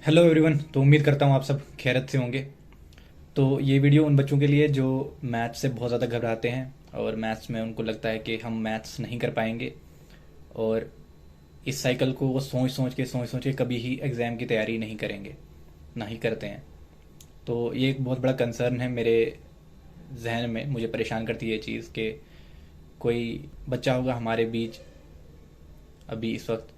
Hello everyone. तो उम्मीद करता हूँ आप सब खैरियत से होंगे। तो ये वीडियो उन बच्चों के लिए जो मैथ्स से बहुत ज़्यादा घबराते हैं और मैथ्स में उनको लगता है कि हम मैथ्स नहीं कर पाएंगे, और इस साइकिल को वो सोच सोच के कभी ही एग्ज़ाम की तैयारी नहीं करेंगे, ना ही करते हैं। तो ये एक बहुत बड़ा कंसर्न है मेरे जहन में। मुझे परेशान करती है ये चीज़ कि कोई बच्चा होगा हमारे बीच अभी इस वक्त,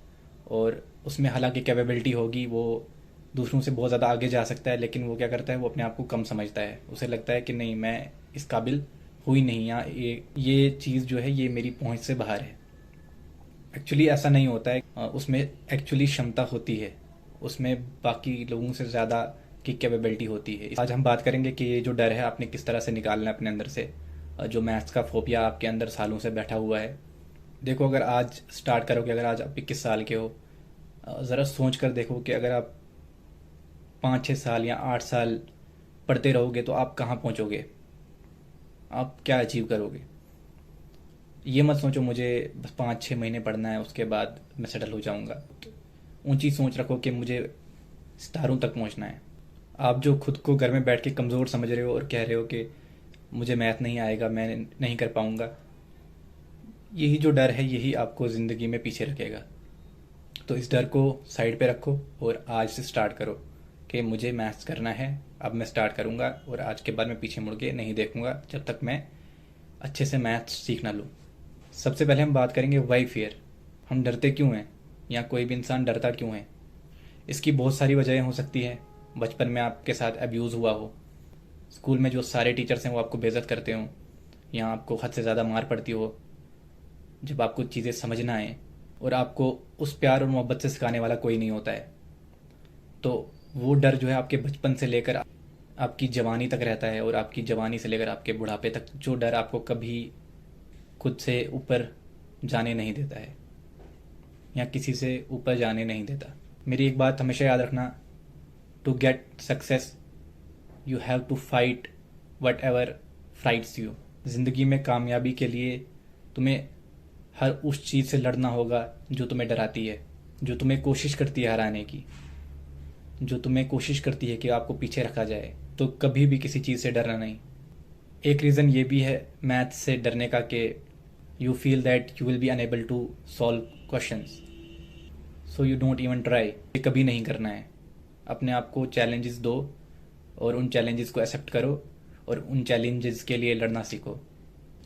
और उसमें हालांकि कैपेबिलिटी होगी, वो दूसरों से बहुत ज़्यादा आगे जा सकता है, लेकिन वो क्या करता है, वो अपने आप को कम समझता है। उसे लगता है कि नहीं, मैं इस काबिल हुई नहीं, या ये चीज़ जो है ये मेरी पहुंच से बाहर है। एक्चुअली ऐसा नहीं होता है। उसमें एक्चुअली क्षमता होती है, उसमें बाकी लोगों से ज़्यादा की कैपेबिलिटी होती है। आज हम बात करेंगे कि ये जो डर है आपने किस तरह से निकालना है अपने अंदर से, जो मैथ्स का फोबिया आपके अंदर सालों से बैठा हुआ है। देखो, अगर आज स्टार्ट करोगे, अगर आज आप 21 साल के हो, ज़रा सोच कर देखो कि अगर आप 5-6 साल या 8 साल पढ़ते रहोगे तो आप कहाँ पहुँचोगे, आप क्या अचीव करोगे। ये मत सोचो मुझे बस 5-6 महीने पढ़ना है, उसके बाद मैं सेटल हो जाऊँगा। ऊंची सोच रखो कि मुझे सितारों तक पहुँचना है। आप जो खुद को घर में बैठ के कमज़ोर समझ रहे हो और कह रहे हो कि मुझे मैथ नहीं आएगा, मैं नहीं कर पाऊँगा, यही जो डर है यही आपको ज़िंदगी में पीछे रखेगा। तो इस डर को साइड पे रखो और आज से स्टार्ट करो कि मुझे मैथ्स करना है। अब मैं स्टार्ट करूँगा और आज के बाद मैं पीछे मुड़ के नहीं देखूँगा जब तक मैं अच्छे से मैथ्स सीख ना लूँ। सबसे पहले हम बात करेंगे वाई फियर। हम डरते क्यों हैं, या कोई भी इंसान डरता क्यों है। इसकी बहुत सारी वजहें हो सकती हैं। बचपन में आपके साथ अब्यूज़ हुआ हो, स्कूल में जो सारे टीचर्स हैं वो आपको बेइज्जत करते हों, या आपको हद से ज़्यादा मार पड़ती हो जब आपको चीज़ें समझ ना आए, और आपको उस प्यार और मोहब्बत से सिखाने वाला कोई नहीं होता है। तो वो डर जो है आपके बचपन से लेकर आपकी जवानी तक रहता है, और आपकी जवानी से लेकर आपके बुढ़ापे तक जो डर आपको कभी खुद से ऊपर जाने नहीं देता है, या किसी से ऊपर जाने नहीं देता। मेरी एक बात हमेशा याद रखना, to get success you have to fight whatever frights you. ज़िंदगी में कामयाबी के लिए तुम्हें हर उस चीज़ से लड़ना होगा जो तुम्हें डराती है, जो तुम्हें कोशिश करती है हराने की, जो तुम्हें कोशिश करती है कि आपको पीछे रखा जाए। तो कभी भी किसी चीज़ से डरना नहीं। एक रीज़न ये भी है मैथ से डरने का कि you feel that you will be unable to solve questions, so you don't even try. ये कभी नहीं करना है। अपने आप को चैलेंजेस दो और उन चैलेंजेस को एक्सेप्ट करो, और उन चैलेंजेस के लिए लड़ना सीखो।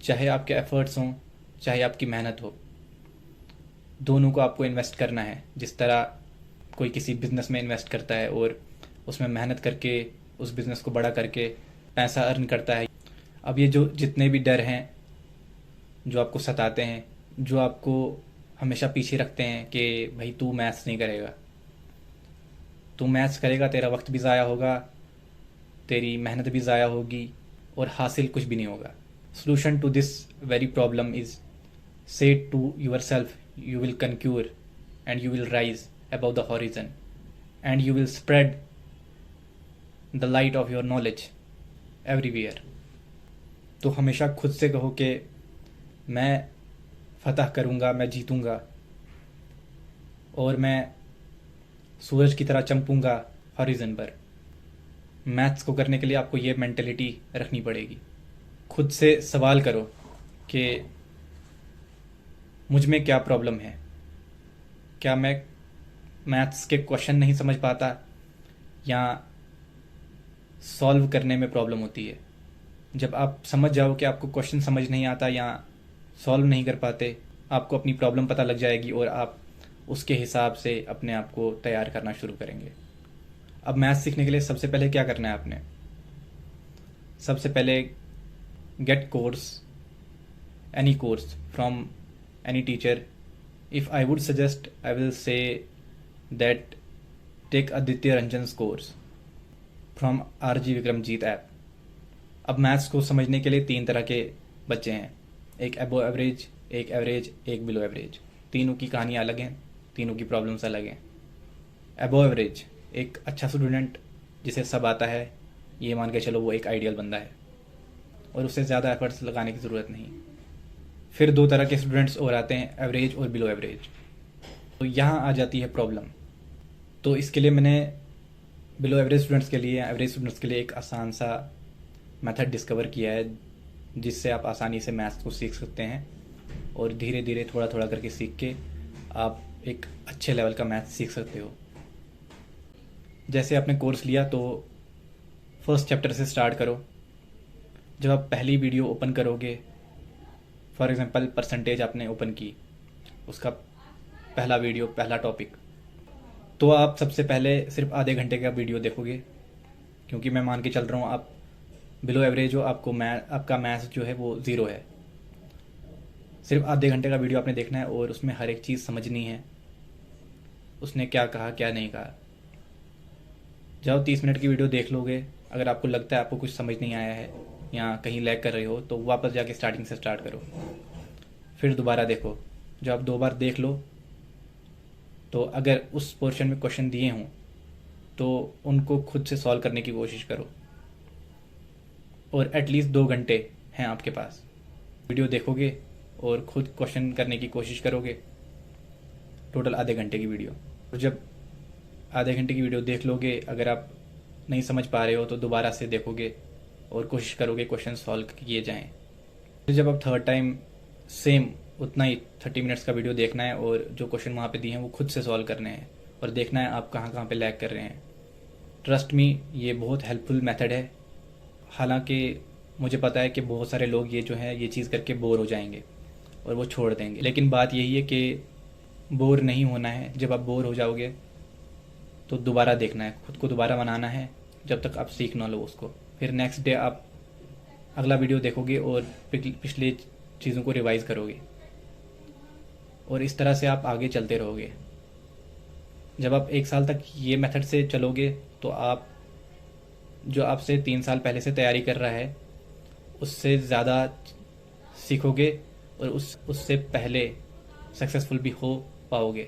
चाहे आपके एफर्ट्स हों, चाहे आपकी मेहनत हो, दोनों को आपको इन्वेस्ट करना है। जिस तरह कोई किसी बिज़नेस में इन्वेस्ट करता है और उसमें मेहनत करके उस बिज़नेस को बड़ा करके पैसा अर्न करता है। अब ये जो जितने भी डर हैं जो आपको सताते हैं, जो आपको हमेशा पीछे रखते हैं कि भाई तू मैथ्स नहीं करेगा, तू मैथ्स करेगा तेरा वक्त भी ज़ाया होगा, तेरी मेहनत भी ज़ाया होगी, और हासिल कुछ भी नहीं होगा। Solution to this very problem is say to yourself you will conquer, and you will rise above the horizon, and you will spread the light of your knowledge everywhere। तो हमेशा खुद से कहो कि मैं फतह करूँगा, मैं जीतूँगा, और मैं सूरज की तरह चमकूँगा हॉरिजन पर। मैथ्स को करने के लिए आपको ये मेंटेलिटी रखनी पड़ेगी। खुद से सवाल करो कि मुझ में क्या प्रॉब्लम है। क्या मैं मैथ्स के क्वेश्चन नहीं समझ पाता, या सॉल्व करने में प्रॉब्लम होती है। जब आप समझ जाओ कि आपको क्वेश्चन समझ नहीं आता या सॉल्व नहीं कर पाते, आपको अपनी प्रॉब्लम पता लग जाएगी और आप उसके हिसाब से अपने आप को तैयार करना शुरू करेंगे। अब मैथ्स सीखने के लिए सबसे पहले क्या करना है आपने, सबसे पहले get course, any course from any teacher. If I would suggest, I will say that take Aditya Ranjan's course from RG Vikramjit app। अब मैथ्स को समझने के लिए 3 तरह के बच्चे हैं, एक अबो एवरेज, एक एवरेज, एक बिलो एवरेज। तीनों की कहानियाँ अलग हैं, तीनों की प्रॉब्लम्स अलग हैं। अबो एवरेज एक अच्छा स्टूडेंट जिसे सब आता है, ये मान के चलो वो एक आइडियल बंदा है, और उसे ज़्यादा एफर्ट्स लगाने की ज़रूरत नहीं। फिर 2 तरह के स्टूडेंट्स और आते हैं, एवरेज और बिलो एवरेज। तो यहाँ आ जाती है प्रॉब्लम। तो इसके लिए मैंने बिलो एवरेज स्टूडेंट्स के लिए, एवरेज स्टूडेंट्स के लिए एक आसान सा मेथड डिस्कवर किया है जिससे आप आसानी से मैथ्स को सीख सकते हैं और धीरे धीरे थोड़ा थोड़ा करके सीख के आप एक अच्छे लेवल का मैथ्स सीख सकते हो। जैसे आपने कोर्स लिया तो फर्स्ट चैप्टर से स्टार्ट करो। जब आप पहली वीडियो ओपन करोगे, फॉर एग्जांपल परसेंटेज आपने ओपन की, उसका पहला वीडियो, पहला टॉपिक, तो आप सबसे पहले सिर्फ आधे घंटे का वीडियो देखोगे, क्योंकि मैं मान के चल रहा हूँ आप बिलो एवरेज हो, आपका मैथ्स जो है वो ज़ीरो है। सिर्फ आधे घंटे का वीडियो आपने देखना है और उसमें हर एक चीज़ समझनी है, उसने क्या कहा क्या नहीं कहा। जब 30 मिनट की वीडियो देख लोगे, अगर आपको लगता है आपको कुछ समझ नहीं आया है या कहीं लैग कर रहे हो तो वापस जाके स्टार्टिंग से स्टार्ट करो, फिर दोबारा देखो। जब आप 2 बार देख लो तो अगर उस पोर्शन में क्वेश्चन दिए हों तो उनको खुद से सॉल्व करने की कोशिश करो। और एटलीस्ट 2 घंटे हैं आपके पास, वीडियो देखोगे और खुद क्वेश्चन करने की कोशिश करोगे, टोटल आधे घंटे की वीडियो। और जब आधे घंटे की वीडियो देख लोगे, अगर आप नहीं समझ पा रहे हो तो दोबारा से देखोगे और कोशिश करोगे क्वेश्चन सॉल्व किए जाएं। फिर जब आप थर्ड टाइम सेम उतना ही 30 मिनट्स का वीडियो देखना है और जो क्वेश्चन वहाँ पे दिए हैं वो खुद से सॉल्व करने हैं और देखना है आप कहाँ कहाँ पे लैग कर रहे हैं। ट्रस्ट मी, ये बहुत हेल्पफुल मेथड है। हालांकि मुझे पता है कि बहुत सारे लोग ये जो है ये चीज़ करके बोर हो जाएंगे और वो छोड़ देंगे, लेकिन बात यही है कि बोर नहीं होना है। जब आप बोर हो जाओगे तो दोबारा देखना है, खुद को दोबारा बनाना है जब तक आप सीख ना लो उसको। फिर नेक्स्ट डे आप अगला वीडियो देखोगे और पिछले चीज़ों को रिवाइज करोगे और इस तरह से आप आगे चलते रहोगे। जब आप 1 साल तक ये मेथड से चलोगे तो आप जो आपसे 3 साल पहले से तैयारी कर रहा है उससे ज़्यादा सीखोगे और उससे पहले सक्सेसफुल भी हो पाओगे।